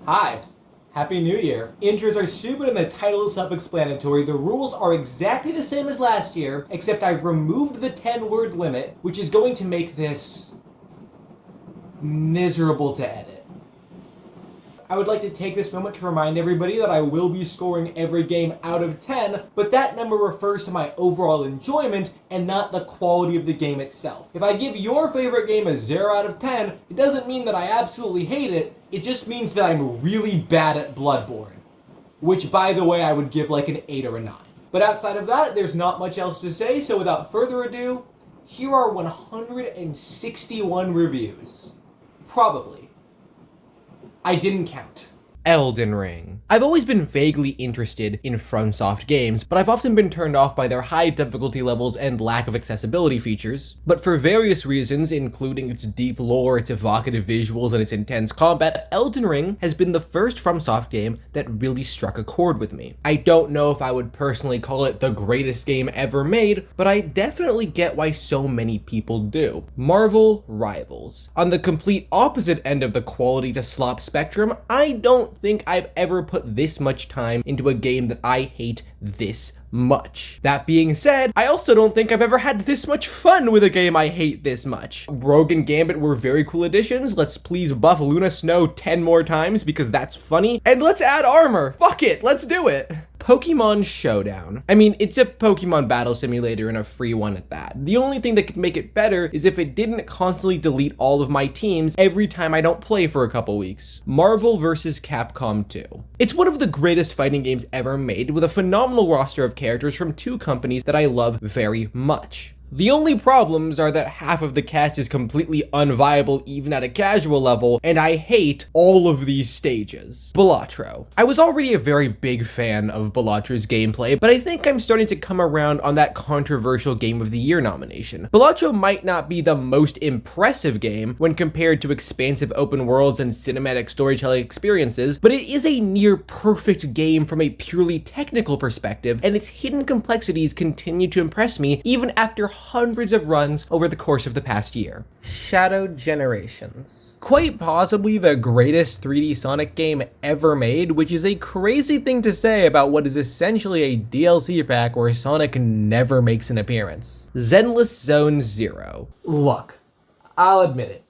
Hi. Happy New Year. Intros are stupid and the title is self-explanatory. The rules are exactly the same as last year, except I've removed the 10-word limit, which is going to make this miserable to edit. I would like to take this moment to remind everybody that I will be scoring every game out of 10, but that number refers to my overall enjoyment and not the quality of the game itself. If I give your favorite game a 0 out of 10, it doesn't mean that I absolutely hate it, it just means that I'm really bad at Bloodborne. Which, by the way, I would give like an 8 or a 9. But outside of that, there's not much else to say, so without further ado, here are 161 reviews. Probably. I didn't count. Elden Ring. I've always been vaguely interested in FromSoft games, but I've often been turned off by their high difficulty levels and lack of accessibility features. But for various reasons, including its deep lore, its evocative visuals, and its intense combat, Elden Ring has been the first FromSoft game that really struck a chord with me. I don't know if I would personally call it the greatest game ever made, but I definitely get why so many people do. Marvel rivals. On the complete opposite end of the quality to slop spectrum, I don't think I've ever put this much time into a game that I hate this much. That being said, I also don't think I've ever had this much fun with a game I hate this much. Rogue and Gambit were very cool additions. Let's please buff Luna Snow 10 more times because that's funny. And let's add armor. Fuck it, let's do it. Pokemon Showdown. I mean, it's a Pokemon battle simulator and a free one at that. The only thing that could make it better is if it didn't constantly delete all of my teams every time I don't play for a couple weeks. Marvel vs. Capcom 2. It's one of the greatest fighting games ever made with a phenomenal roster of characters from two companies that I love very much. The only problems are that half of the cast is completely unviable even at a casual level, and I hate all of these stages. Balatro. I was already a very big fan of Balatro's gameplay, but I think I'm starting to come around on that controversial Game of the Year nomination. Balatro might not be the most impressive game when compared to expansive open worlds and cinematic storytelling experiences, but it is a near perfect game from a purely technical perspective, and its hidden complexities continue to impress me even after hundreds of runs over the course of the past year. Shadow Generations. Quite possibly the greatest 3D Sonic game ever made, which is a crazy thing to say about what is essentially a DLC pack where Sonic never makes an appearance. Zenless Zone Zero. Look, I'll admit it.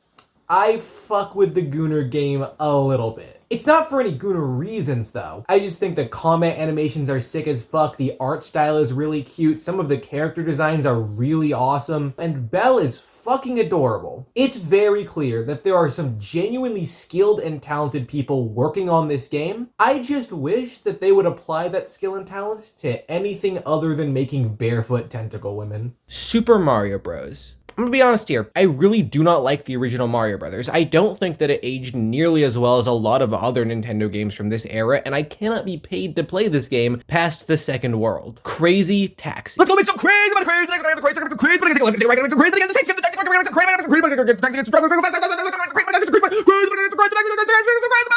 I fuck with the Gooner game a little bit. It's not for any Gooner reasons, though. I just think the combat animations are sick as fuck, the art style is really cute, some of the character designs are really awesome, and Belle is fucking adorable. It's very clear that there are some genuinely skilled and talented people working on this game. I just wish that they would apply that skill and talent to anything other than making barefoot tentacle women. Super Mario Bros. I'm gonna be honest here, I really do not like the original Mario Brothers. I don't think that it aged nearly as well as a lot of other Nintendo games from this era, and I cannot be paid to play this game past the second world. Crazy Taxi. Let's go make some crazy,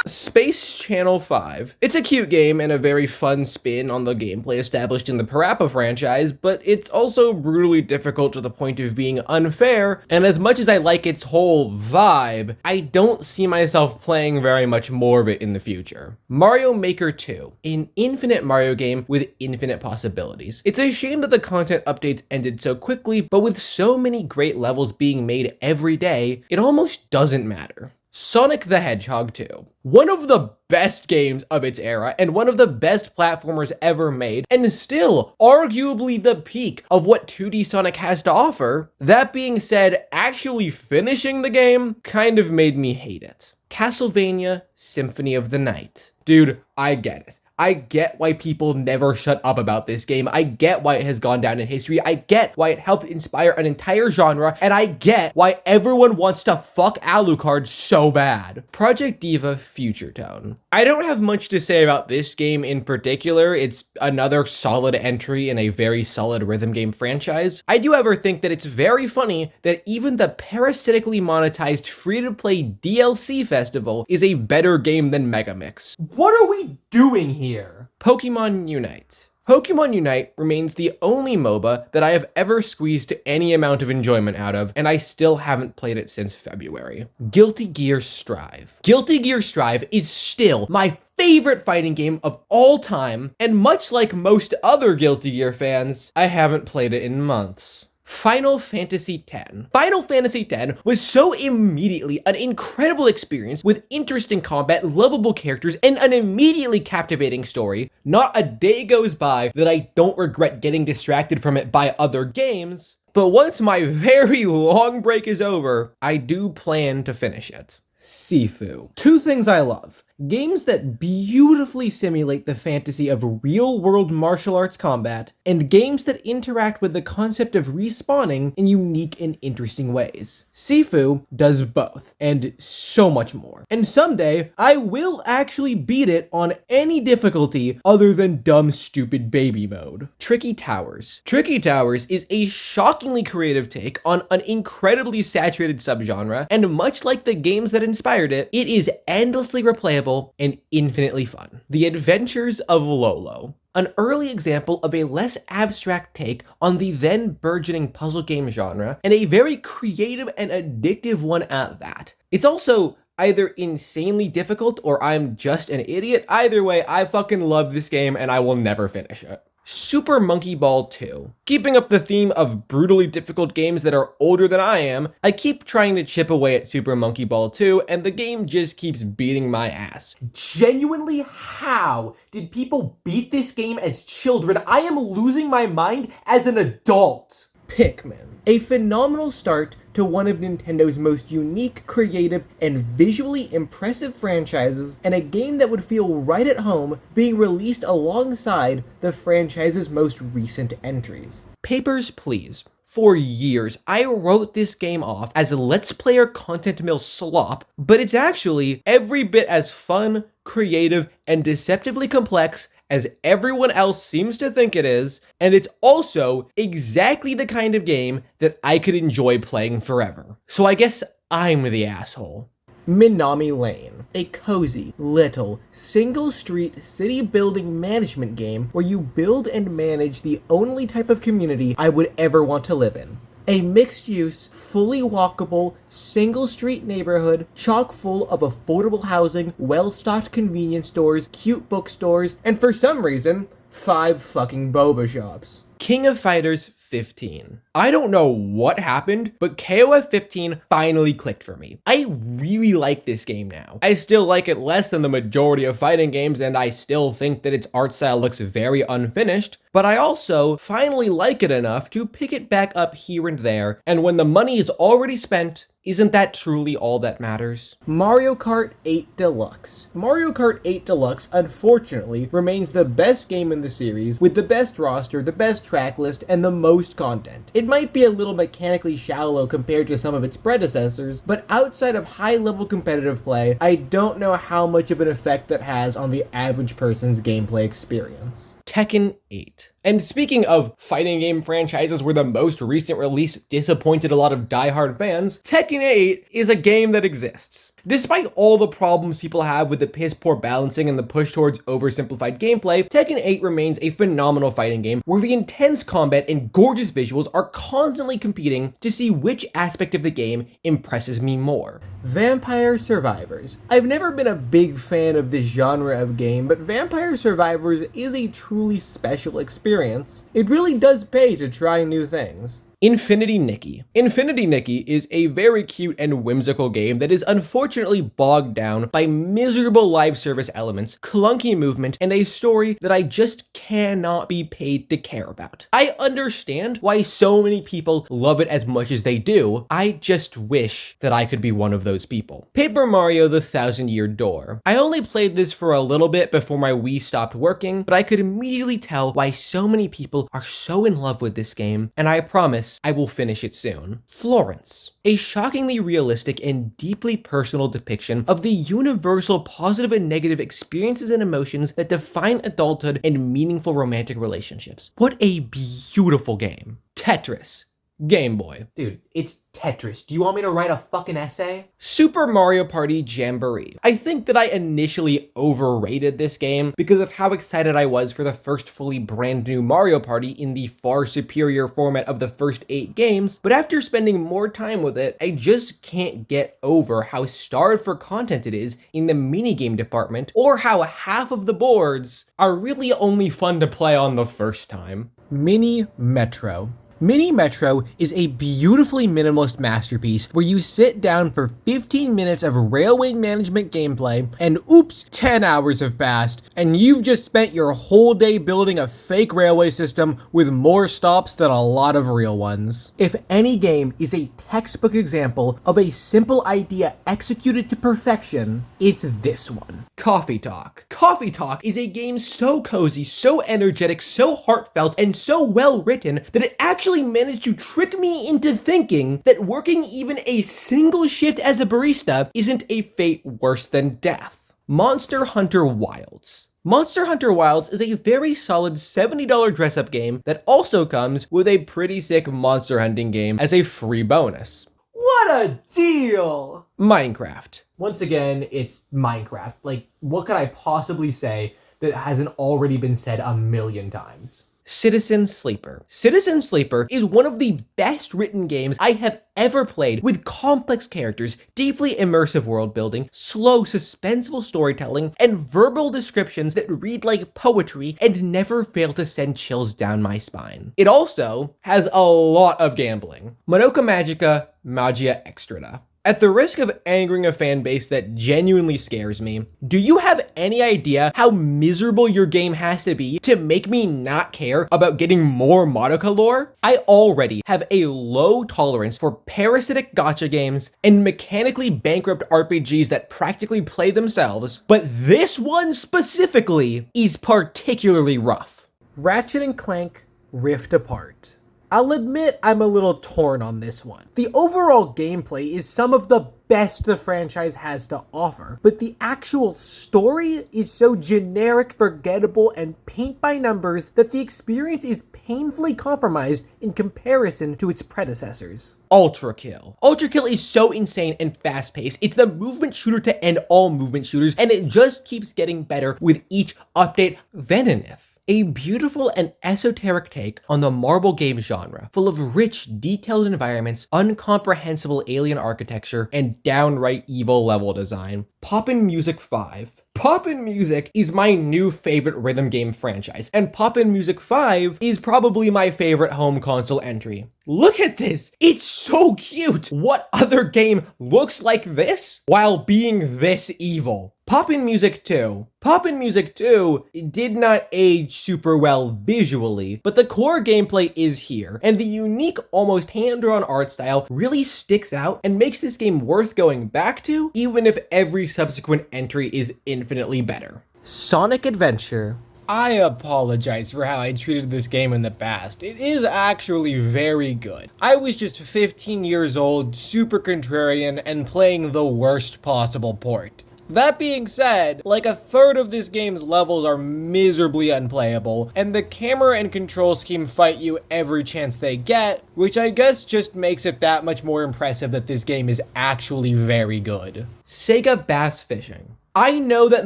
Space Channel 5. It's a cute game and a very fun spin on the gameplay established in the Parappa franchise, but it's also brutally difficult to the point of being unfair, and as much as I like its whole vibe, I don't see myself playing very much more of it in the future. Mario Maker 2, an infinite Mario game with infinite possibilities. It's a shame that the content updates ended so quickly, but with so many great levels being made every day, it almost doesn't matter. Sonic the Hedgehog 2. One of the best games of its era and one of the best platformers ever made, and still arguably the peak of what 2D Sonic has to offer. That being said, actually finishing the game kind of made me hate it. Castlevania Symphony of the Night. Dude, I get it. I get why people never shut up about this game. I get why it has gone down in history. I get why it helped inspire an entire genre. And I get why everyone wants to fuck Alucard so bad. Project Diva Future Tone. I don't have much to say about this game in particular. It's another solid entry in a very solid rhythm game franchise. I do ever think that it's very funny that even the parasitically monetized free-to-play DLC festival is a better game than Megamix. What are we doing here? Pokemon Unite. Pokemon Unite remains the only MOBA that I have ever squeezed any amount of enjoyment out of, and I still haven't played it since February. Guilty Gear Strive. Guilty Gear Strive is still my favorite fighting game of all time, and much like most other Guilty Gear fans, I haven't played it in months. Final Fantasy X. Final Fantasy X was so immediately an incredible experience with interesting combat, lovable characters, and an immediately captivating story. Not a day goes by that I don't regret getting distracted from it by other games, but once my very long break is over, I do plan to finish it. Sifu. Two things I love. Games that beautifully simulate the fantasy of real-world martial arts combat, and games that interact with the concept of respawning in unique and interesting ways. Sifu does both, and so much more. And someday, I will actually beat it on any difficulty other than dumb, stupid baby mode. Tricky Towers. Tricky Towers is a shockingly creative take on an incredibly saturated subgenre, and much like the games that inspired it, it is endlessly replayable and infinitely fun. The Adventures of Lolo. An early example of a less abstract take on the then burgeoning puzzle game genre, and a very creative and addictive one at that. It's also either insanely difficult or I'm just an idiot. Either way, I fucking love this game and I will never finish it. Super Monkey Ball 2. Keeping up the theme of brutally difficult games that are older than I am, I keep trying to chip away at Super Monkey Ball 2, and the game just keeps beating my ass. Genuinely, how did people beat this game as children? I am losing my mind as an adult. Pikmin. A phenomenal start to one of Nintendo's most unique, creative, and visually impressive franchises, and a game that would feel right at home being released alongside the franchise's most recent entries. Papers, Please. For years, I wrote this game off as a Let's Player content mill slop, but it's actually every bit as fun, creative, and deceptively complex as everyone else seems to think it is, and it's also exactly the kind of game that I could enjoy playing forever. So I guess I'm the asshole. Minami Lane, a cozy, little, single-street city-building management game where you build and manage the only type of community I would ever want to live in. A mixed-use, fully walkable, single-street neighborhood chock full of affordable housing, well-stocked convenience stores, cute bookstores, and for some reason, 5 fucking boba shops. King of Fighters 15. I don't know what happened, but KOF 15 finally clicked for me. I really like this game now. I still like it less than the majority of fighting games, and I still think that its art style looks very unfinished, but I also finally like it enough to pick it back up here and there, and when the money is already spent, isn't that truly all that matters? Mario Kart 8 Deluxe. Mario Kart 8 Deluxe, unfortunately, remains the best game in the series, with the best roster, the best track list, and the most content. It might be a little mechanically shallow compared to some of its predecessors, but outside of high-level competitive play, I don't know how much of an effect that has on the average person's gameplay experience. Tekken 8. And speaking of fighting game franchises where the most recent release disappointed a lot of diehard fans, Tekken 8 is a game that exists. Despite all the problems people have with the piss-poor balancing and the push towards oversimplified gameplay, Tekken 8 remains a phenomenal fighting game where the intense combat and gorgeous visuals are constantly competing to see which aspect of the game impresses me more. Vampire Survivors. I've never been a big fan of this genre of game, but Vampire Survivors is a truly special experience. It really does pay to try new things. Infinity Nikki. Infinity Nikki is a very cute and whimsical game that is unfortunately bogged down by miserable live service elements, clunky movement, and a story that I just cannot be paid to care about. I understand why so many people love it as much as they do. I just wish that I could be one of those people. Paper Mario: The Thousand Year Door. I only played this for a little bit before my Wii stopped working, but I could immediately tell why so many people are so in love with this game, and I promise I will finish it soon. Florence. A shockingly realistic and deeply personal depiction of the universal positive and negative experiences and emotions that define adulthood and meaningful romantic relationships. What a beautiful game. Tetris. Game Boy. Dude, it's Tetris. Do you want me to write a fucking essay? Super Mario Party Jamboree. I think that I initially overrated this game because of how excited I was for the first fully brand new Mario Party in the far superior format of the first 8 games, but after spending more time with it, I just can't get over how starved for content it is in the minigame department, or how half of the boards are really only fun to play on the first time. Mini Metro. Mini Metro is a beautifully minimalist masterpiece where you sit down for 15 minutes of railway management gameplay and oops, 10 hours have passed, and you've just spent your whole day building a fake railway system with more stops than a lot of real ones. If any game is a textbook example of a simple idea executed to perfection, it's this one. Coffee Talk. Coffee Talk is a game so cozy, so energetic, so heartfelt, and so well written that it actually managed to trick me into thinking that working even a single shift as a barista isn't a fate worse than death. Monster Hunter Wilds. Monster Hunter Wilds is a very solid $70 dress-up game that also comes with a pretty sick monster hunting game as a free bonus. What a deal! Minecraft. Once again, it's Minecraft. Like, what could I possibly say that hasn't already been said a million times? Citizen Sleeper. Citizen Sleeper is one of the best written games I have ever played, with complex characters, deeply immersive world building, slow, suspenseful storytelling, and verbal descriptions that read like poetry and never fail to send chills down my spine. It also has a lot of gambling. Madoka Magica Magia Extrata. At the risk of angering a fan base that genuinely scares me, do you have any idea how miserable your game has to be to make me not care about getting more Madoka lore? I already have a low tolerance for parasitic gacha games and mechanically bankrupt RPGs that practically play themselves, but this one specifically is particularly rough. Ratchet & Clank Rift Apart. I'll admit I'm a little torn on this one. The overall gameplay is some of the best the franchise has to offer, but the actual story is so generic, forgettable, and paint by numbers that the experience is painfully compromised in comparison to its predecessors. Ultra Kill. Ultra Kill is so insane and fast-paced. It's the movement shooter to end all movement shooters, and it just keeps getting better with each update. Venonith. A beautiful and esoteric take on the marble game genre, full of rich, detailed environments, incomprehensible alien architecture, and downright evil level design. Poppin' Music 5. Poppin' Music is my new favorite rhythm game franchise, and Poppin' Music 5 is probably my favorite home console entry. Look at this! It's so cute! What other game looks like this while being this evil? Poppin' Music 2. Poppin' Music 2 did not age super well visually, but the core gameplay is here, and the unique, almost hand-drawn art style really sticks out and makes this game worth going back to, even if every subsequent entry is infinitely better. Sonic Adventure. I apologize for how I treated this game in the past. It is actually very good. I was just 15 years old, super contrarian, and playing the worst possible port. That being said, like a third of this game's levels are miserably unplayable, and the camera and control scheme fight you every chance they get, which I guess just makes it that much more impressive that this game is actually very good. Sega Bass Fishing. I know that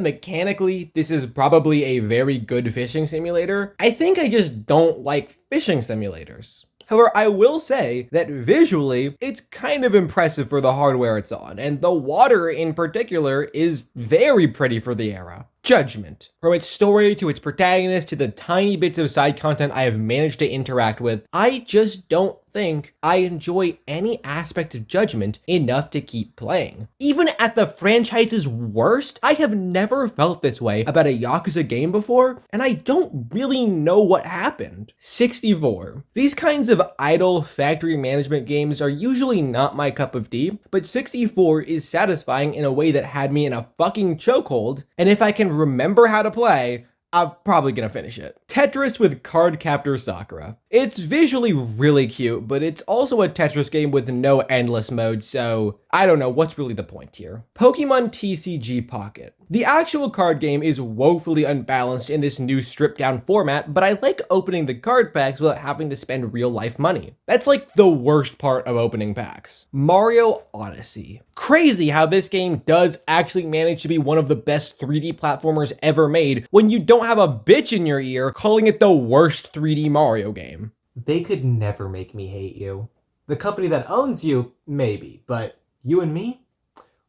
mechanically this is probably a very good fishing simulator. I think I just don't like fishing simulators. However, I will say that visually, it's kind of impressive for the hardware it's on, and the water in particular is very pretty for the era. Judgment. From its story to its protagonist to the tiny bits of side content I have managed to interact with, I just don't think I enjoy any aspect of Judgment enough to keep playing. Even at the franchise's worst, I have never felt this way about a Yakuza game before, and I don't really know what happened. 64. These kinds of idle factory management games are usually not my cup of tea, but 64 is satisfying in a way that had me in a fucking chokehold, and if I can remember how to play, I'm probably gonna finish it. Tetris with Cardcaptor Sakura. It's visually really cute, but it's also a Tetris game with no endless mode, so I don't know what's really the point here. Pokemon TCG Pocket. The actual card game is woefully unbalanced in this new stripped down format, but I like opening the card packs without having to spend real life money. That's like the worst part of opening packs. Mario Odyssey. Crazy how this game does actually manage to be one of the best 3D platformers ever made when you don't have a bitch in your ear calling it the worst 3D Mario game. They could never make me hate you. The company that owns you, maybe, but you and me,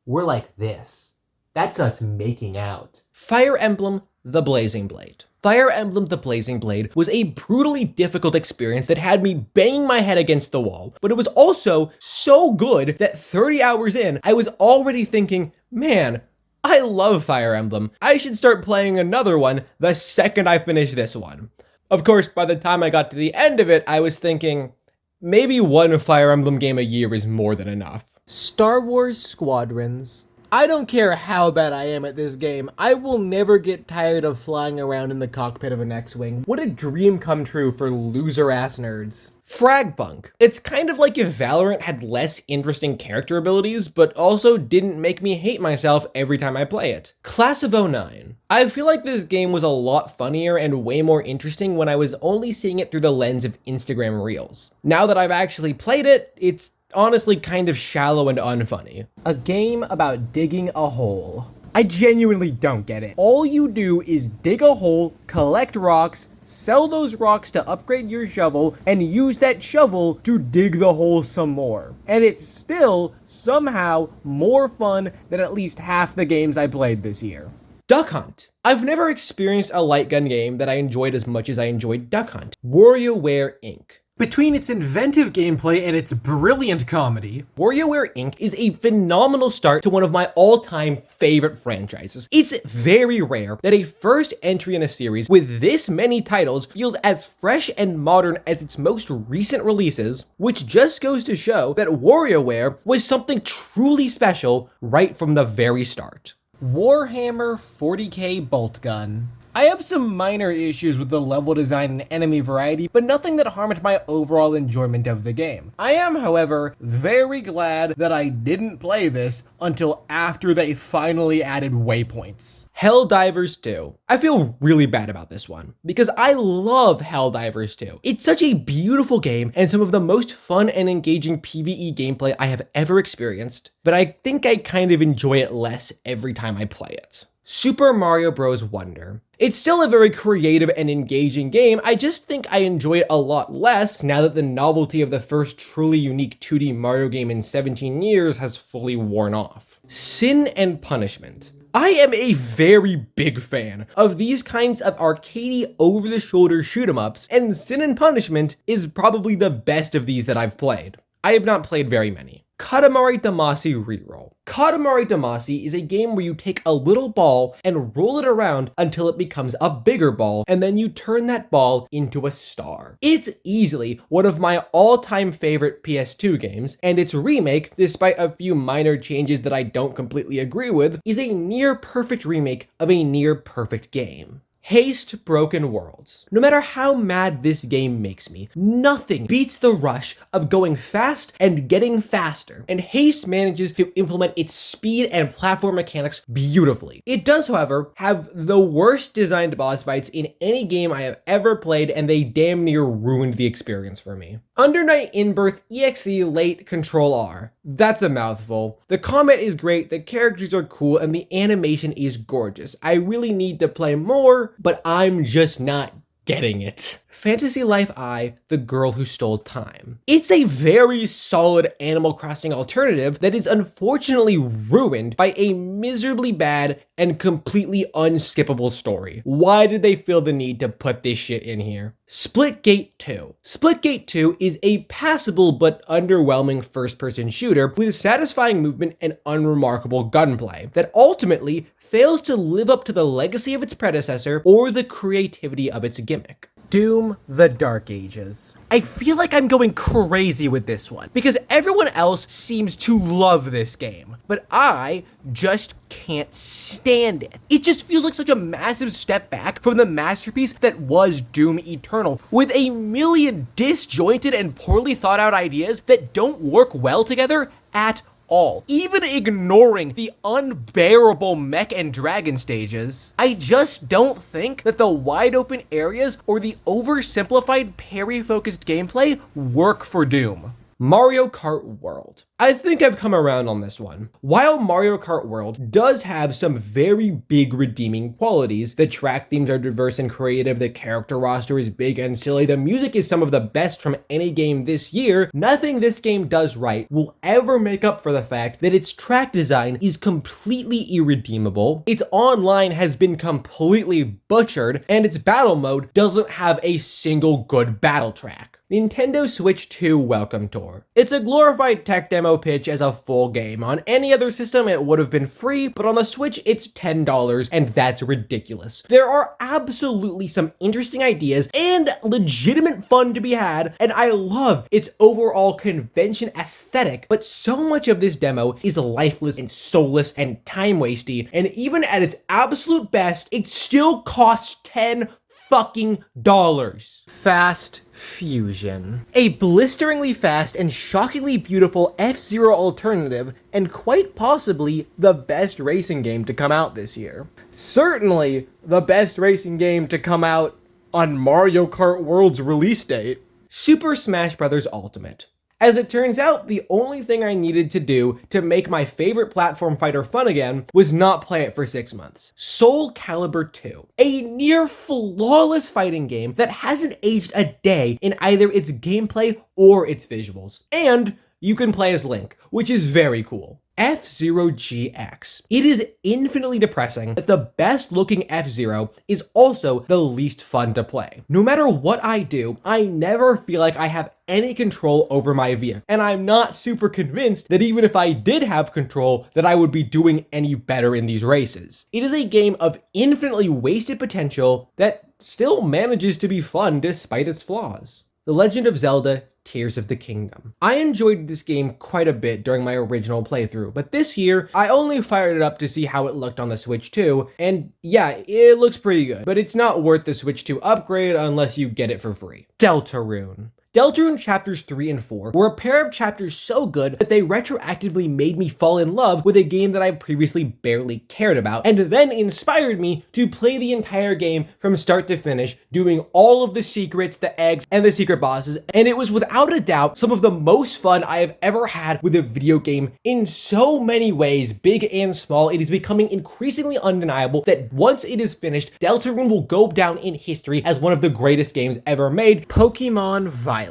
we're like this. That's us making out. Fire Emblem The Blazing Blade. Fire Emblem The Blazing Blade was a brutally difficult experience that had me banging my head against the wall, but it was also so good that 30 hours in, I was already thinking, man, I love Fire Emblem. I should start playing another one the second I finish this one. Of course, by the time I got to the end of it, I was thinking, maybe one Fire Emblem game a year is more than enough. Star Wars Squadrons. I don't care how bad I am at this game, I will never get tired of flying around in the cockpit of an X-Wing. What a dream come true for loser-ass nerds. Fragpunk. It's kind of like if Valorant had less interesting character abilities, but also didn't make me hate myself every time I play it. Class of '09. I feel like this game was a lot funnier and way more interesting when I was only seeing it through the lens of Instagram Reels. Now that I've actually played it, it's honestly kind of shallow and unfunny. A game about digging a hole. I genuinely don't get it. All you do is dig a hole, collect rocks, sell those rocks to upgrade your shovel, and use that shovel to dig the hole some more. And it's still somehow more fun than at least half the games I played this year. Duck Hunt. I've never experienced a light gun game that I enjoyed as much as I enjoyed Duck Hunt. WarioWare Inc. Between its inventive gameplay and its brilliant comedy, WarioWare Inc. is a phenomenal start to one of my all-time favorite franchises. It's very rare that a first entry in a series with this many titles feels as fresh and modern as its most recent releases, which just goes to show that WarioWare was something truly special right from the very start. Warhammer 40k Bolt Gun. I have some minor issues with the level design and enemy variety, but nothing that harmed my overall enjoyment of the game. I am, however, very glad that I didn't play this until after they finally added waypoints. Helldivers 2. I feel really bad about this one, because I love Helldivers 2. It's such a beautiful game and some of the most fun and engaging PvE gameplay I have ever experienced, but I think I kind of enjoy it less every time I play it. Super Mario Bros. Wonder. It's still a very creative and engaging game, I just think I enjoy it a lot less now that the novelty of the first truly unique 2D Mario game in 17 years has fully worn off. Sin and Punishment. I am a very big fan of these kinds of arcadey over-the-shoulder shoot-em-ups, and Sin and Punishment is probably the best of these that I've played. I have not played very many. Katamari Damacy Reroll. Katamari Damacy is a game where you take a little ball and roll it around until it becomes a bigger ball, and then you turn that ball into a star. It's easily one of my all-time favorite PS2 games, and its remake, despite a few minor changes that I don't completely agree with, is a near-perfect remake of a near-perfect game. Haste Broken Worlds. No matter how mad this game makes me, nothing beats the rush of going fast and getting faster, and Haste manages to implement its speed and platform mechanics beautifully. It does, however, have the worst designed boss fights in any game I have ever played, and they damn near ruined the experience for me. Under Night In-Birth EXE Late Control R. That's a mouthful. The combat is great, the characters are cool, and the animation is gorgeous. I really need to play more, but I'm just not getting it. Fantasy Life I, The Girl Who Stole Time. It's a very solid Animal Crossing alternative that is unfortunately ruined by a miserably bad and completely unskippable story. Why did they feel the need to put this shit in here? Splitgate 2. Splitgate 2 is a passable but underwhelming first-person shooter with satisfying movement and unremarkable gunplay that ultimately fails to live up to the legacy of its predecessor or the creativity of its gimmick. Doom: The Dark Ages. I feel like I'm going crazy with this one because everyone else seems to love this game, but I just can't stand it. It just feels like such a massive step back from the masterpiece that was Doom Eternal, with a million disjointed and poorly thought out ideas that don't work well together at all, even ignoring the unbearable mech and dragon stages. I just don't think that the wide open areas or the oversimplified parry-focused gameplay work for Doom. Mario Kart World. I think I've come around on this one. While Mario Kart World does have some very big redeeming qualities, the track themes are diverse and creative, the character roster is big and silly, the music is some of the best from any game this year, nothing this game does right will ever make up for the fact that its track design is completely irredeemable, its online has been completely butchered, and its battle mode doesn't have a single good battle track. Nintendo Switch 2 Welcome Tour. It's a glorified tech demo pitch as a full game. On any other system, it would have been free, but on the Switch, it's $10, and that's ridiculous. There are absolutely some interesting ideas and legitimate fun to be had, and I love its overall convention aesthetic, but so much of this demo is lifeless and soulless and time-wasty, and even at its absolute best, it still costs $10 fucking dollars. Fast Fusion. A blisteringly fast and shockingly beautiful F-Zero alternative, and quite possibly the best racing game to come out this year. Certainly the best racing game to come out on Mario Kart World's release date. Super Smash Bros. Ultimate. As it turns out, the only thing I needed to do to make my favorite platform fighter fun again was not play it for 6 months. Soul Calibur 2, a near flawless fighting game that hasn't aged a day in either its gameplay or its visuals. And you can play as Link, which is very cool. F-Zero GX. It is infinitely depressing that the best looking F-Zero is also the least fun to play. No matter what I do, I never feel like I have any control over my vehicle, and I'm not super convinced that even if I did have control, that I would be doing any better in these races. It is a game of infinitely wasted potential that still manages to be fun despite its flaws. The Legend of Zelda Tears of the Kingdom. I enjoyed this game quite a bit during my original playthrough, but this year, I only fired it up to see how it looked on the Switch 2, and yeah, it looks pretty good, but it's not worth the Switch 2 upgrade unless you get it for free. Deltarune. Deltarune Chapters 3 and 4 were a pair of chapters so good that they retroactively made me fall in love with a game that I previously barely cared about, and then inspired me to play the entire game from start to finish, doing all of the secrets, the eggs, and the secret bosses, and it was without a doubt some of the most fun I have ever had with a video game in so many ways, big and small. It is becoming increasingly undeniable that once it is finished, Deltarune will go down in history as one of the greatest games ever made. Pokemon Violet.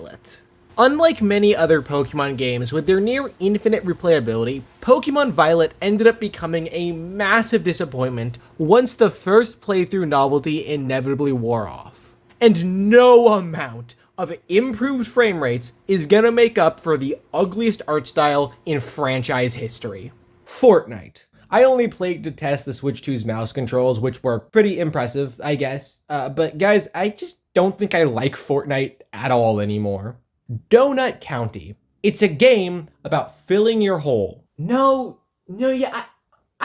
Unlike many other Pokemon games with their near infinite replayability, Pokemon Violet ended up becoming a massive disappointment once the first playthrough novelty inevitably wore off. And no amount of improved frame rates is gonna make up for the ugliest art style in franchise history. Fortnite. I only played to test the Switch 2's mouse controls, which were pretty impressive, I guess. But guys, I just don't think I like Fortnite at all anymore. Donut County. It's a game about filling your hole. I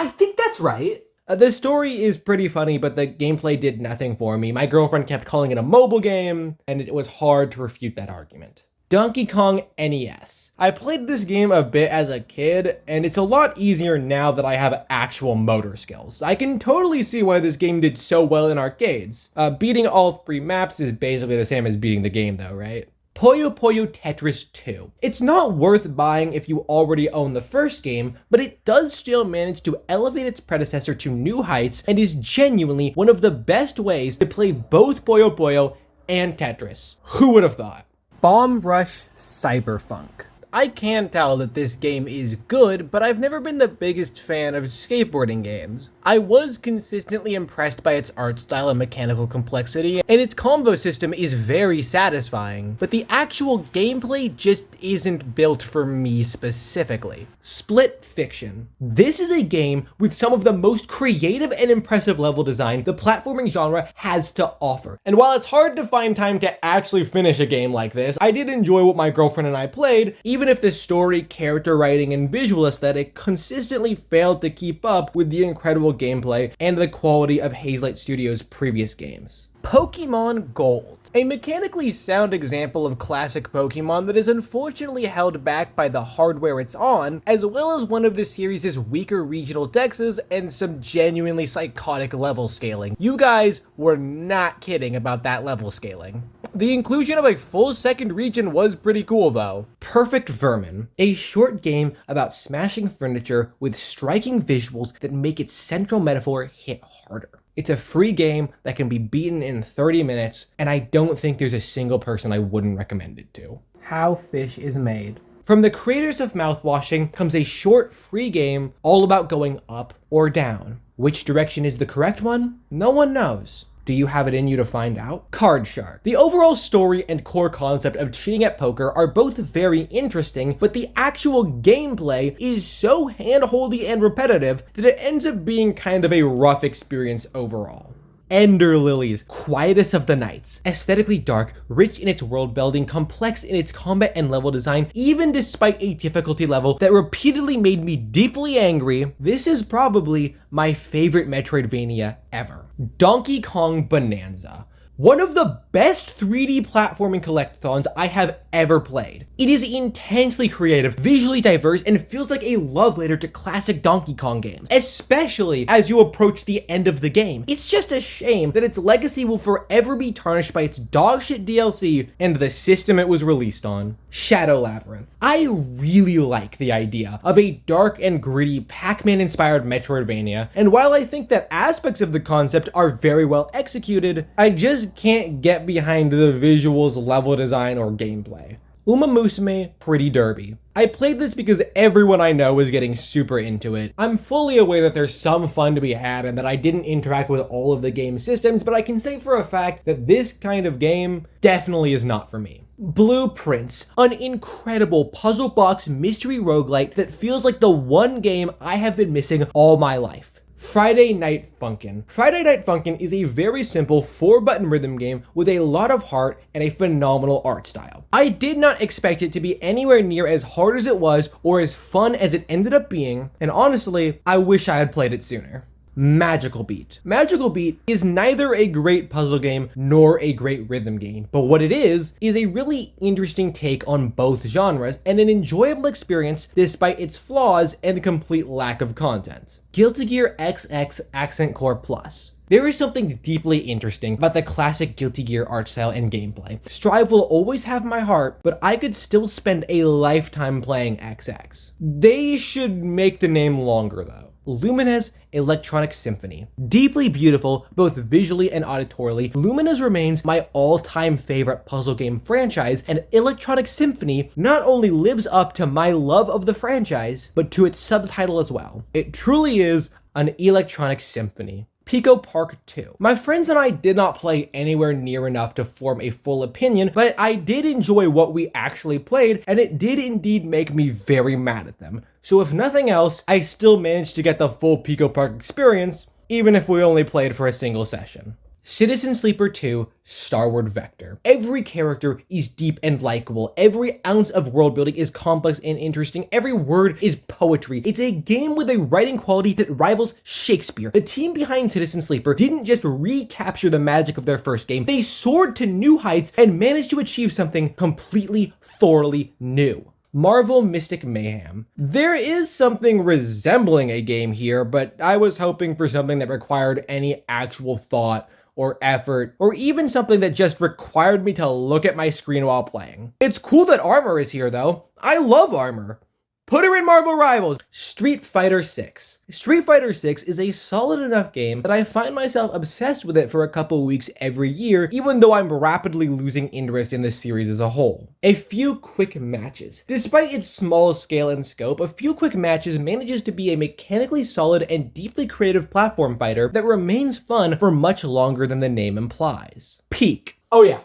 think that's right. The story is pretty funny, but the gameplay did nothing for me. My girlfriend kept calling it a mobile game, and it was hard to refute that argument. Donkey Kong NES. I played this game a bit as a kid, and it's a lot easier now that I have actual motor skills. I can totally see why this game did so well in arcades. Beating all 3 maps is basically the same as beating the game though, right? Puyo Puyo Tetris 2. It's not worth buying if you already own the first game, but it does still manage to elevate its predecessor to new heights and is genuinely one of the best ways to play both Puyo Puyo and Tetris. Who would have thought? Bomb Rush Cyberpunk. I can tell that this game is good, but I've never been the biggest fan of skateboarding games. I was consistently impressed by its art style and mechanical complexity, and its combo system is very satisfying, but the actual gameplay just isn't built for me specifically. Split Fiction. This is a game with some of the most creative and impressive level design the platforming genre has to offer. And while it's hard to find time to actually finish a game like this, I did enjoy what my girlfriend and I played, even if the story, character writing, and visual aesthetic consistently failed to keep up with the incredible gameplay and the quality of Hazelight Studios' previous games. Pokemon Gold. A mechanically sound example of classic Pokemon that is unfortunately held back by the hardware it's on, as well as one of the series' weaker regional dexes and some genuinely psychotic level scaling. You guys were not kidding about that level scaling. The inclusion of a full second region was pretty cool though. Perfect Vermin. A short game about smashing furniture with striking visuals that make its central metaphor hit harder. It's a free game that can be beaten in 30 minutes, and I don't think there's a single person I wouldn't recommend it to. How Fish is Made. From the creators of Mouthwashing comes a short, free game all about going up or down. Which direction is the correct one? No one knows. Do you have it in you to find out? Card Shark. The overall story and core concept of cheating at poker are both very interesting, but the actual gameplay is so hand-holdy and repetitive that it ends up being kind of a rough experience overall. Ender Lilies, quietest of the nights. Aesthetically dark, rich in its world building, complex in its combat and level design, even despite a difficulty level that repeatedly made me deeply angry, this is probably my favorite Metroidvania ever. Donkey Kong Bonanza. One of the best 3D platforming collectathons I have ever played. It is intensely creative, visually diverse, and feels like a love letter to classic Donkey Kong games, especially as you approach the end of the game. It's just a shame that its legacy will forever be tarnished by its dogshit DLC and the system it was released on. Shadow Labyrinth. I really like the idea of a dark and gritty Pac-Man inspired Metroidvania, and while I think that aspects of the concept are very well executed, I just can't get behind the visuals, level design, or gameplay. Uma Musume Pretty Derby. I played this because everyone I know is getting super into it. I'm fully aware that there's some fun to be had and that I didn't interact with all of the game systems, but I can say for a fact that this kind of game definitely is not for me. Blueprints, an incredible puzzle box mystery roguelite that feels like the one game I have been missing all my life. Friday Night Funkin'. Friday Night Funkin' is a very simple 4-button rhythm game with a lot of heart and a phenomenal art style. I did not expect it to be anywhere near as hard as it was or as fun as it ended up being, and honestly, I wish I had played it sooner. Magical Beat. Magical Beat is neither a great puzzle game nor a great rhythm game, but what it is a really interesting take on both genres and an enjoyable experience despite its flaws and complete lack of content. Guilty Gear XX Accent Core Plus. There is something deeply interesting about the classic Guilty Gear art style and gameplay. Strive will always have my heart, but I could still spend a lifetime playing XX. They should make the name longer though. Lumina's Electronic Symphony. Deeply beautiful, both visually and auditorily, Lumina's remains my all-time favorite puzzle game franchise, and Electronic Symphony not only lives up to my love of the franchise, but to its subtitle as well. It truly is an electronic symphony. Pico Park 2. My friends and I did not play anywhere near enough to form a full opinion, but I did enjoy what we actually played, and it did indeed make me very mad at them. So if nothing else, I still managed to get the full Pico Park experience, even if we only played for a single session. Citizen Sleeper 2 Starward Vector. Every character is deep and likable. Every ounce of world building is complex and interesting. Every word is poetry. It's a game with a writing quality that rivals Shakespeare. The team behind Citizen Sleeper didn't just recapture the magic of their first game. They soared to new heights and managed to achieve something completely, thoroughly new. Marvel Mystic Mayhem. There is something resembling a game here, but I was hoping for something that required any actual thought or effort, or even something that just required me to look at my screen while playing. It's cool that Armor is here though. I love Armor. Put her in Marvel Rivals. Street Fighter 6. Street Fighter 6 is a solid enough game that I find myself obsessed with it for a couple weeks every year, even though I'm rapidly losing interest in the series as a whole. A few quick matches. Despite its small scale and scope, a few quick matches manages to be a mechanically solid and deeply creative platform fighter that remains fun for much longer than the name implies. Peak. Oh yeah,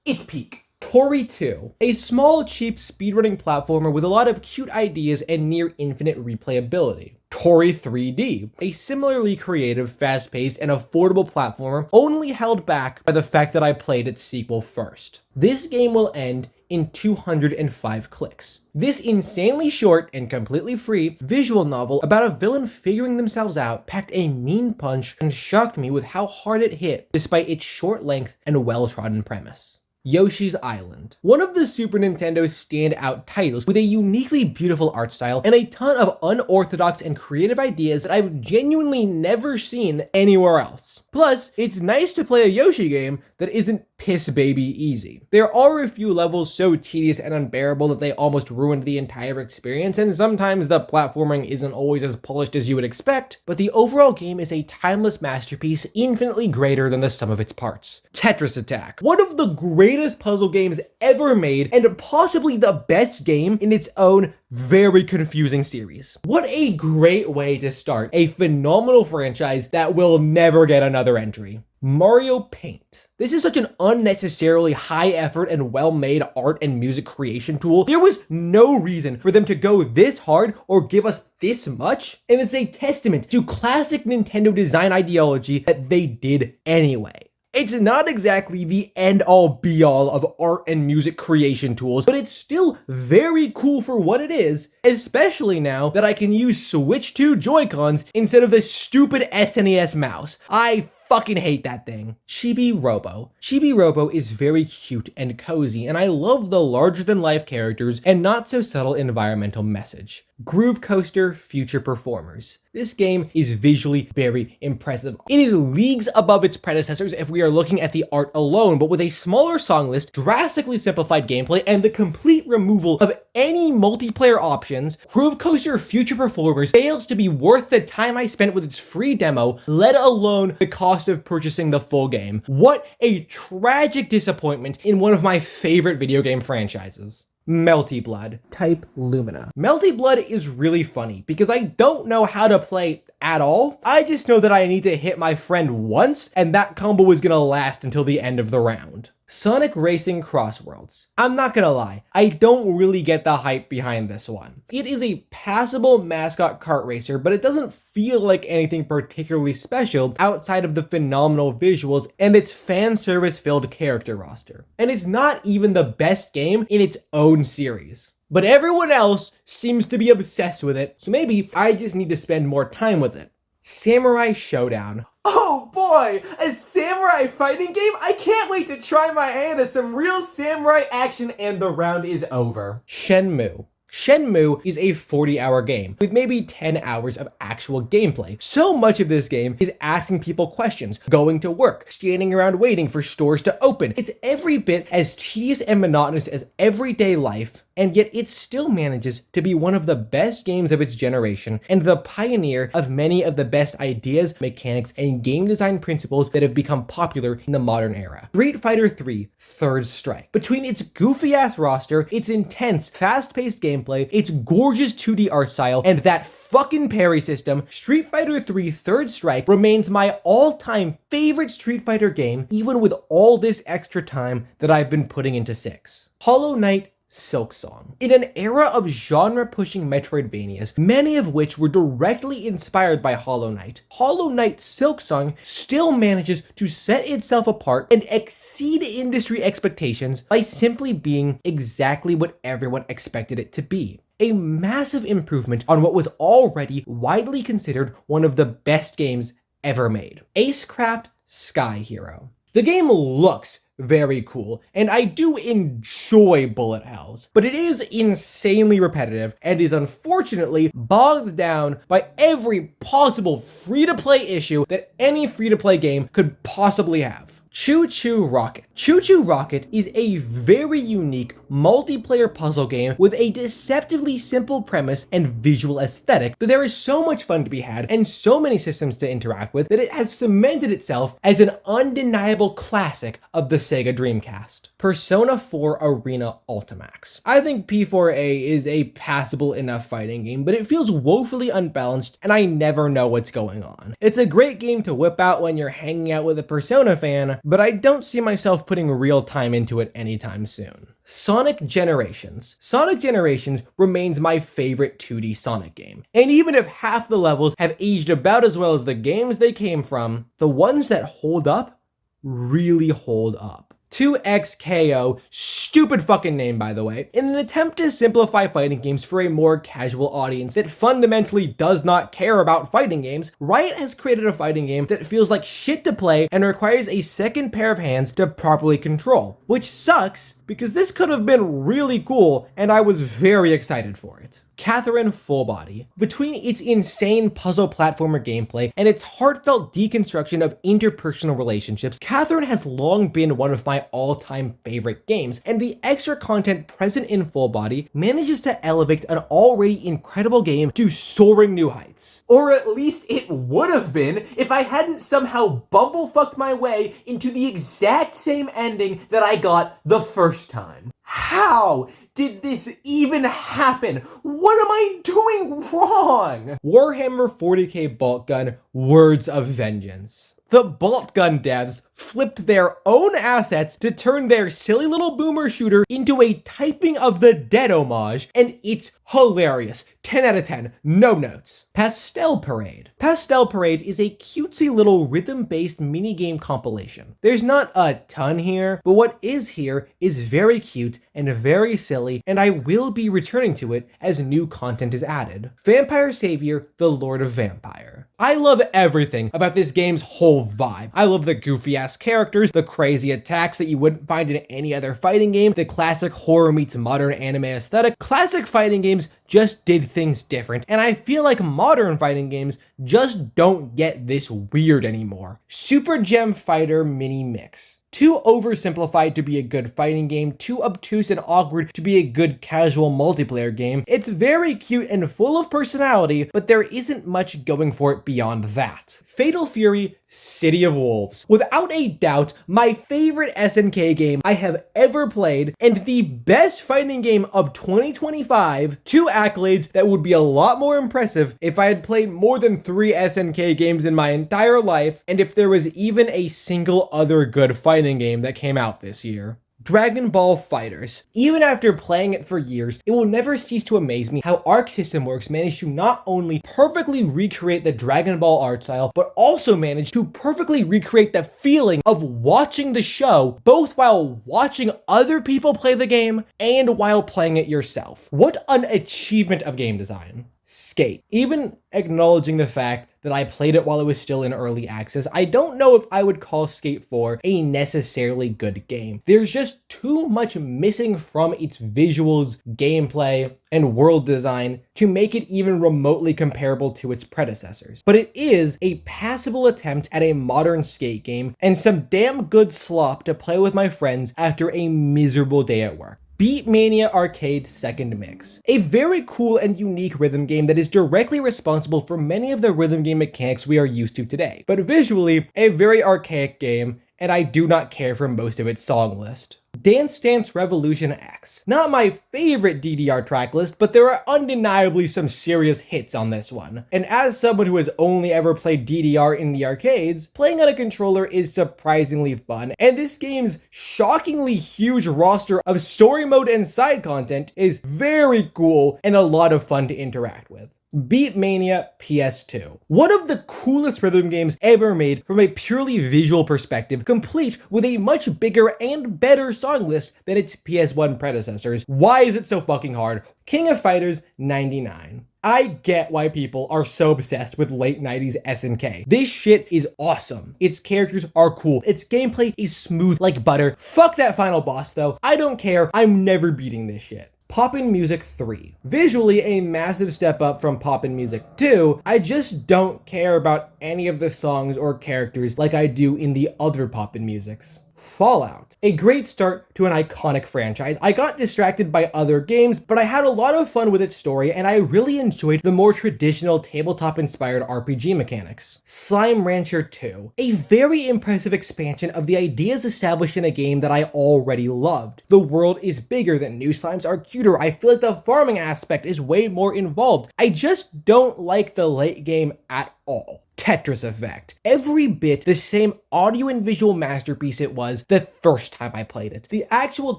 it's peak. Tori 2, a small, cheap speedrunning platformer with a lot of cute ideas and near infinite replayability. Tori 3D, a similarly creative, fast-paced, and affordable platformer only held back by the fact that I played its sequel first. This game will end in 205 clicks. This insanely short and completely free visual novel about a villain figuring themselves out packed a mean punch and shocked me with how hard it hit despite its short length and well-trodden premise. Yoshi's Island. One of the Super Nintendo's standout titles with a uniquely beautiful art style and a ton of unorthodox and creative ideas that I've genuinely never seen anywhere else. Plus, it's nice to play a Yoshi game that isn't piss baby easy. There are a few levels so tedious and unbearable that they almost ruined the entire experience, and sometimes the platforming isn't always as polished as you would expect, but the overall game is a timeless masterpiece infinitely greater than the sum of its parts. Tetris Attack. One of the greatest puzzle games ever made, and possibly the best game in its own very confusing series. What a great way to start a phenomenal franchise that will never get another entry. Mario Paint. This is such an unnecessarily high effort and well-made art and music creation tool. There was no reason for them to go this hard or give us this much, and it's a testament to classic Nintendo design ideology that they did anyway. It's not exactly the end-all be-all of art and music creation tools, but it's still very cool for what it is, especially now that I can use Switch 2 Joy-Cons instead of the stupid SNES mouse. I fucking hate that thing. Chibi Robo. Chibi Robo is very cute and cozy, and I love the larger-than-life characters and not-so-subtle environmental message. Groove Coaster Future Performers. This game is visually very impressive. It is leagues above its predecessors if we are looking at the art alone, but with a smaller song list, drastically simplified gameplay, and the complete removal of any multiplayer options, Groove Coaster Future Performers fails to be worth the time I spent with its free demo, let alone the cost of purchasing the full game. What a tragic disappointment in one of my favorite video game franchises. Melty Blood. Type Lumina. Melty Blood is really funny because I don't know how to play at all. I just know that I need to hit my friend once and that combo is gonna last until the end of the round. Sonic Racing Crossworlds. I'm not gonna lie, I don't really get the hype behind this one. It is a passable mascot kart racer, but it doesn't feel like anything particularly special outside of the phenomenal visuals and its fan service filled character roster. And it's not even the best game in its own series. But everyone else seems to be obsessed with it, so maybe I just need to spend more time with it. Samurai Showdown. Oh boy, a samurai fighting game? I can't wait to try my hand at some real samurai action, and the round is over. Shenmue. Shenmue is a 40-hour game with maybe 10 hours of actual gameplay. So much of this game is asking people questions, going to work, standing around waiting for stores to open. It's every bit as tedious and monotonous as everyday life, and yet it still manages to be one of the best games of its generation and the pioneer of many of the best ideas, mechanics, and game design principles that have become popular in the modern era. Street Fighter 3 Third Strike. Between its goofy-ass roster, its intense, fast-paced gameplay, its gorgeous 2D art style, and that fucking parry system, Street Fighter 3 Third Strike remains my all-time favorite Street Fighter game, even with all this extra time that I've been putting into 6. Hollow Knight Silksong. In an era of genre-pushing Metroidvanias, many of which were directly inspired by Hollow Knight, Hollow Knight Silksong still manages to set itself apart and exceed industry expectations by simply being exactly what everyone expected it to be. A massive improvement on what was already widely considered one of the best games ever made. Acecraft Sky Hero. The game looks very cool, and I do enjoy bullet hells, but it is insanely repetitive and is unfortunately bogged down by every possible free-to-play issue that any free-to-play game could possibly have. Choo Choo Rocket. Choo Choo Rocket is a very unique multiplayer puzzle game with a deceptively simple premise and visual aesthetic that there is so much fun to be had and so many systems to interact with that it has cemented itself as an undeniable classic of the Sega Dreamcast. Persona 4 Arena Ultimax. I think P4A is a passable enough fighting game, but it feels woefully unbalanced and I never know what's going on. It's a great game to whip out when you're hanging out with a Persona fan, but I don't see myself putting real time into it anytime soon. Sonic Generations. Sonic Generations remains my favorite 2D Sonic game. And even if half the levels have aged about as well as the games they came from, the ones that hold up really hold up. 2XKO, stupid fucking name by the way, in an attempt to simplify fighting games for a more casual audience that fundamentally does not care about fighting games, Riot has created a fighting game that feels like shit to play and requires a second pair of hands to properly control, which sucks because this could have been really cool and I was very excited for it. Catherine Full Body. Between its insane puzzle platformer gameplay and its heartfelt deconstruction of interpersonal relationships, Catherine has long been one of my all-time favorite games, and the extra content present in Full Body manages to elevate an already incredible game to soaring new heights. Or at least it would have been if I hadn't somehow bumblefucked my way into the exact same ending that I got the first time. How did this even happen? What am I doing wrong? Warhammer 40k Bolt Gun Words of Vengeance. The Bolt Gun devs flipped their own assets to turn their silly little boomer shooter into a Typing of the Dead homage, and it's hilarious. 10 out of 10, no notes. Pastel Parade. Pastel Parade is a cutesy little rhythm-based minigame compilation. There's not a ton here, but what is here is very cute and very silly, and I will be returning to it as new content is added. Vampire Savior, the Lord of Vampire. I love everything about this game's whole vibe. I love the goofy-ass characters, the crazy attacks that you wouldn't find in any other fighting game, the classic horror meets modern anime aesthetic. Classic fighting games just did things different, and I feel like modern fighting games just don't get this weird anymore. Super Gem Fighter Mini Mix. Too oversimplified to be a good fighting game, too obtuse and awkward to be a good casual multiplayer game. It's very cute and full of personality, but there isn't much going for it beyond that. Fatal Fury City of Wolves. Without a doubt, my favorite SNK game I have ever played, and the best fighting game of 2025. Two accolades that would be a lot more impressive if I had played more than 3 SNK games in my entire life, and if there was even a single other good fighting game that came out this year. Dragon Ball FighterZ. Even after playing it for years, it will never cease to amaze me how Arc System Works managed to not only perfectly recreate the Dragon Ball art style, but also managed to perfectly recreate the feeling of watching the show, both while watching other people play the game and while playing it yourself. What an achievement of game design. Skate. Even acknowledging the fact that I played it while it was still in early access, I don't know if I would call Skate 4 a necessarily good game. There's just too much missing from its visuals, gameplay, and world design to make it even remotely comparable to its predecessors. But it is a passable attempt at a modern skate game and some damn good slop to play with my friends after a miserable day at work. Beatmania Arcade Second Mix. A very cool and unique rhythm game that is directly responsible for many of the rhythm game mechanics we are used to today, but visually a very archaic game, and I do not care for most of its song list. Dance Dance Revolution X. Not my favorite DDR track list, but there are undeniably some serious hits on this one. And as someone who has only ever played DDR in the arcades, playing on a controller is surprisingly fun, and this game's shockingly huge roster of story mode and side content is very cool and a lot of fun to interact with. Beatmania PS2. One of the coolest rhythm games ever made from a purely visual perspective, complete with a much bigger and better song list than its PS1 predecessors. Why is it so fucking hard? King of Fighters 99. I get why people are so obsessed with late 90s SNK. This shit is awesome. Its characters are cool. Its gameplay is smooth like butter. Fuck that final boss though. I don't care. I'm never beating this shit. Poppin' Music 3. Visually a massive step up from Poppin' Music 2, I just don't care about any of the songs or characters like I do in the other Poppin' Musics. Fallout. A great start to an iconic franchise. I got distracted by other games, but I had a lot of fun with its story, and I really enjoyed the more traditional tabletop-inspired RPG mechanics. Slime Rancher 2. A very impressive expansion of the ideas established in a game that I already loved. The world is bigger, the new slimes are cuter, I feel like the farming aspect is way more involved. I just don't like the late game at all. Tetris Effect. Every bit the same audio and visual masterpiece it was the first time I played it. The actual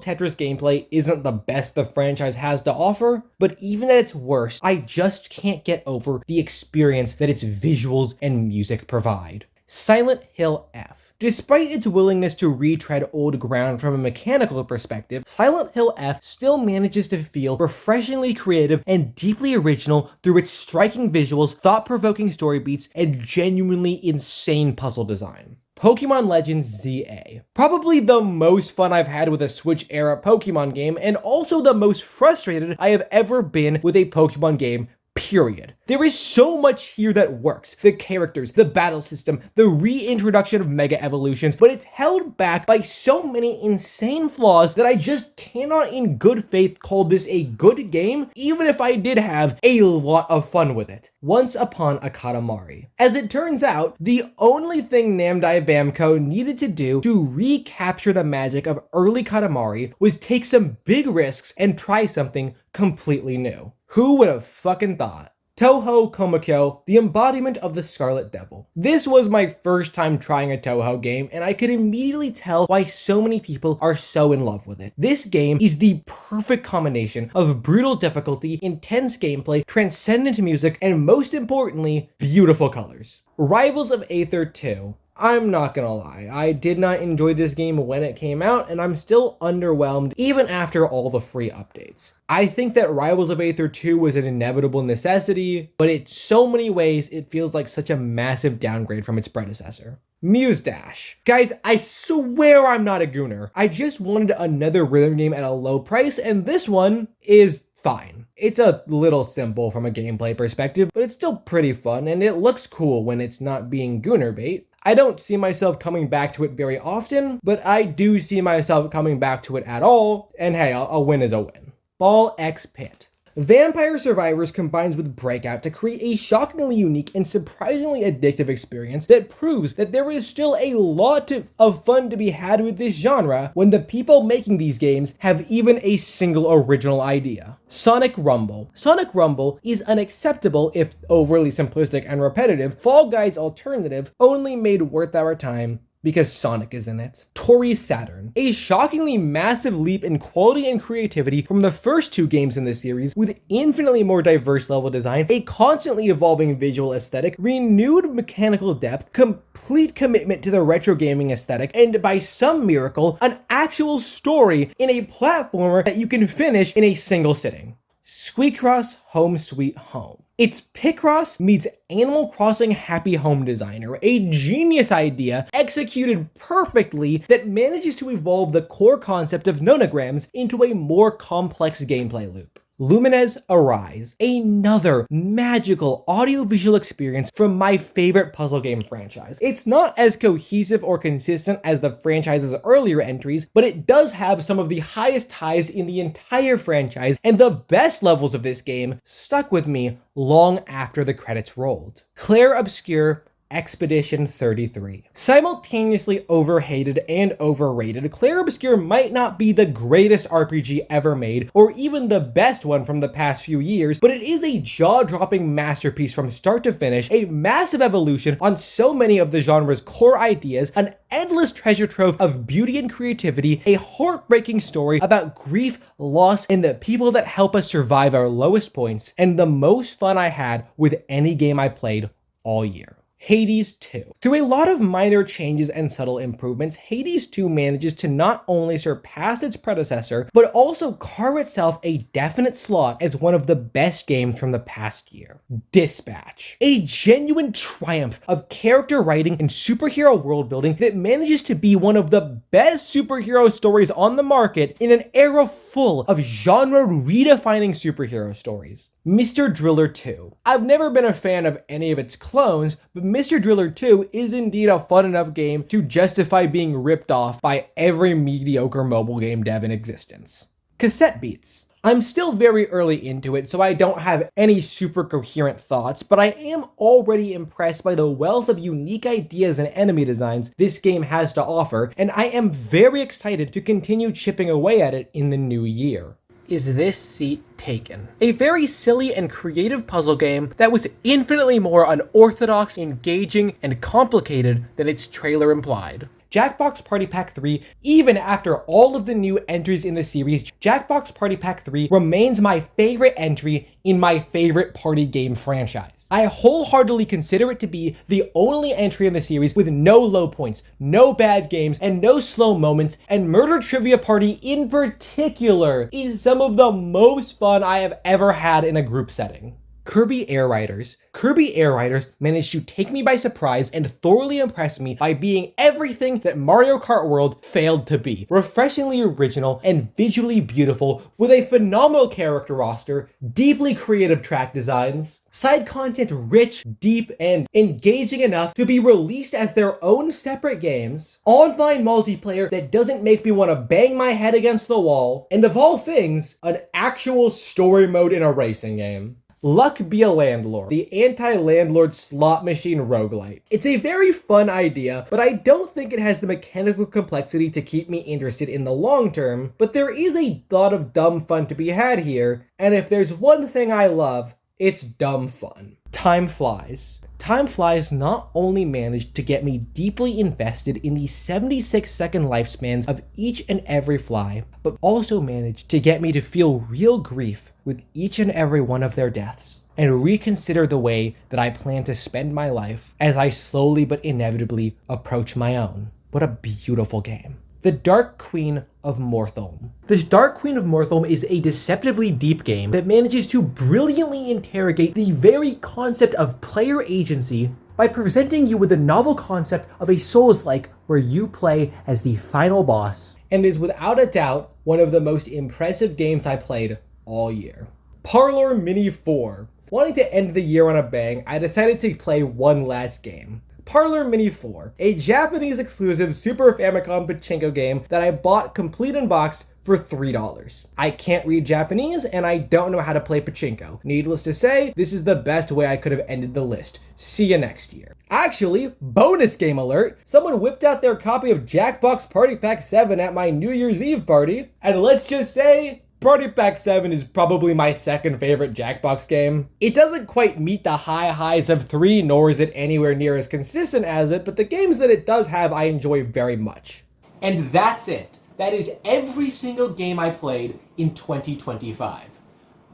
Tetris gameplay isn't the best the franchise has to offer, but even at its worst, I just can't get over the experience that its visuals and music provide. Silent Hill F. Despite its willingness to retread old ground from a mechanical perspective, Silent Hill F still manages to feel refreshingly creative and deeply original through its striking visuals, thought-provoking story beats, and genuinely insane puzzle design. Pokemon Legends ZA. Probably the most fun I've had with a Switch-era Pokemon game, and also the most frustrated I have ever been with a Pokemon game, period. There is so much here that works. The characters, the battle system, the reintroduction of Mega Evolutions, but it's held back by so many insane flaws that I just cannot in good faith call this a good game, even if I did have a lot of fun with it. Once Upon a Katamari. As it turns out, the only thing Namdai Bamco needed to do to recapture the magic of early Katamari was take some big risks and try something completely new. Who would have fucking thought? Touhou Komokyo, the embodiment of the Scarlet Devil. This was my first time trying a Touhou game, and I could immediately tell why so many people are so in love with it. This game is the perfect combination of brutal difficulty, intense gameplay, transcendent music, and most importantly, beautiful colors. Rivals of Aether 2. I'm not gonna lie, I did not enjoy this game when it came out, and I'm still underwhelmed even after all the free updates. I think that Rivals of Aether 2 was an inevitable necessity, but in so many ways it feels like such a massive downgrade from its predecessor. Muse Dash. Guys, I swear I'm not a gooner. I just wanted another rhythm game at a low price, and this one is fine. It's a little simple from a gameplay perspective, but it's still pretty fun, and it looks cool when it's not being gooner bait. I don't see myself coming back to it very often, but I do see myself coming back to it at all, and hey, a win is a win. Ball X Pit. Vampire Survivors combines with Breakout to create a shockingly unique and surprisingly addictive experience that proves that there is still a lot of fun to be had with this genre when the people making these games have even a single original idea. Sonic Rumble. Sonic Rumble is an acceptable, if overly simplistic and repetitive, Fall Guys alternative only made worth our time because Sonic is in it. Tori Saturn. A shockingly massive leap in quality and creativity from the first two games in this series, with infinitely more diverse level design, a constantly evolving visual aesthetic, renewed mechanical depth, complete commitment to the retro gaming aesthetic, and by some miracle, an actual story in a platformer that you can finish in a single sitting. Squeakross Home Sweet Home. It's Picross meets Animal Crossing Happy Home Designer, a genius idea executed perfectly that manages to evolve the core concept of nonograms into a more complex gameplay loop. Lumines Arise, another magical audiovisual experience from my favorite puzzle game franchise. It's not as cohesive or consistent as the franchise's earlier entries, but it does have some of the highest highs in the entire franchise, and the best levels of this game stuck with me long after the credits rolled. Claire Obscure Expedition 33. Simultaneously overhated and overrated, Claire Obscure might not be the greatest RPG ever made, or even the best one from the past few years, but it is a jaw-dropping masterpiece from start to finish, a massive evolution on so many of the genre's core ideas, an endless treasure trove of beauty and creativity, a heartbreaking story about grief, loss, and the people that help us survive our lowest points, and the most fun I had with any game I played all year. Hades 2. Through a lot of minor changes and subtle improvements, Hades 2 manages to not only surpass its predecessor, but also carve itself a definite slot as one of the best games from the past year. Dispatch. A genuine triumph of character writing and superhero world building that manages to be one of the best superhero stories on the market in an era full of genre-redefining superhero stories. Mr. Driller 2. I've never been a fan of any of its clones, but Mr. Driller 2 is indeed a fun enough game to justify being ripped off by every mediocre mobile game dev in existence. Cassette Beats. I'm still very early into it, so I don't have any super coherent thoughts, but I am already impressed by the wealth of unique ideas and enemy designs this game has to offer, and I am very excited to continue chipping away at it in the new year. Is This Seat Taken? A very silly and creative puzzle game that was infinitely more unorthodox, engaging, and complicated than its trailer implied. Jackbox Party Pack 3, even after all of the new entries in the series, Jackbox Party Pack 3 remains my favorite entry in my favorite party game franchise. I wholeheartedly consider it to be the only entry in the series with no low points, no bad games, and no slow moments, and Murder Trivia Party in particular is some of the most fun I have ever had in a group setting. Kirby Air Riders. Kirby Air Riders managed to take me by surprise and thoroughly impress me by being everything that Mario Kart World failed to be. Refreshingly original and visually beautiful, with a phenomenal character roster, deeply creative track designs, side content rich, deep, and engaging enough to be released as their own separate games, online multiplayer that doesn't make me want to bang my head against the wall, and of all things, an actual story mode in a racing game. Luck Be a Landlord, the anti-landlord slot machine roguelite. It's a very fun idea, but I don't think it has the mechanical complexity to keep me interested in the long term, but there is a lot of dumb fun to be had here, and if there's one thing I love, it's dumb fun. Time Flies. Time Flies not only managed to get me deeply invested in the 76-second lifespans of each and every fly, but also managed to get me to feel real grief with each and every one of their deaths, and reconsider the way that I plan to spend my life as I slowly but inevitably approach my own. What a beautiful game. The Dark Queen of Mortholm. The Dark Queen of Mortholm is a deceptively deep game that manages to brilliantly interrogate the very concept of player agency by presenting you with the novel concept of a Souls-like where you play as the final boss, and is without a doubt one of the most impressive games I played all year. Parlor Mini 4. Wanting to end the year on a bang, I decided to play one last game. Parlor Mini 4, a Japanese exclusive Super Famicom pachinko game that I bought complete in box for $3. I can't read Japanese and I don't know how to play pachinko. Needless to say, this is the best way I could have ended the list. See you next year. Actually, bonus game alert, someone whipped out their copy of Jackbox Party Pack 7 at my New Year's Eve party, and let's just say, Party Pack 7 is probably my second favorite Jackbox game. It doesn't quite meet the high highs of 3, nor is it anywhere near as consistent as it, but the games that it does have I enjoy very much. And that's it. That is every single game I played in 2025.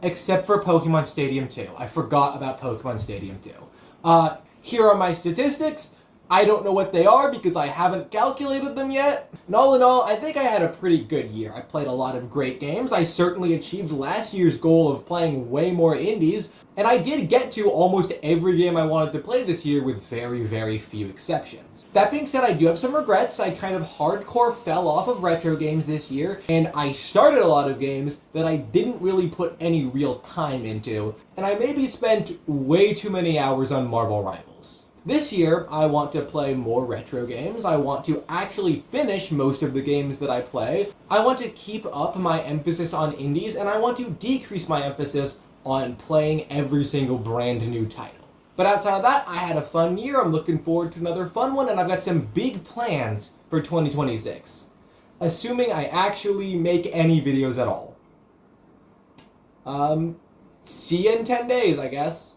Except for Pokemon Stadium 2. I forgot about Pokemon Stadium 2. Here are my statistics. I don't know what they are because I haven't calculated them yet. And all in all, I think I had a pretty good year. I played a lot of great games. I certainly achieved last year's goal of playing way more indies. And I did get to almost every game I wanted to play this year with very, very few exceptions. That being said, I do have some regrets. I kind of hardcore fell off of retro games this year, and I started a lot of games that I didn't really put any real time into, and I maybe spent way too many hours on Marvel Rivals. This year, I want to play more retro games. I want to actually finish most of the games that I play. I want to keep up my emphasis on indies, and I want to decrease my emphasis on playing every single brand new title. But outside of that, I had a fun year. I'm looking forward to another fun one, and I've got some big plans for 2026. Assuming I actually make any videos at all. See you in 10 days, I guess.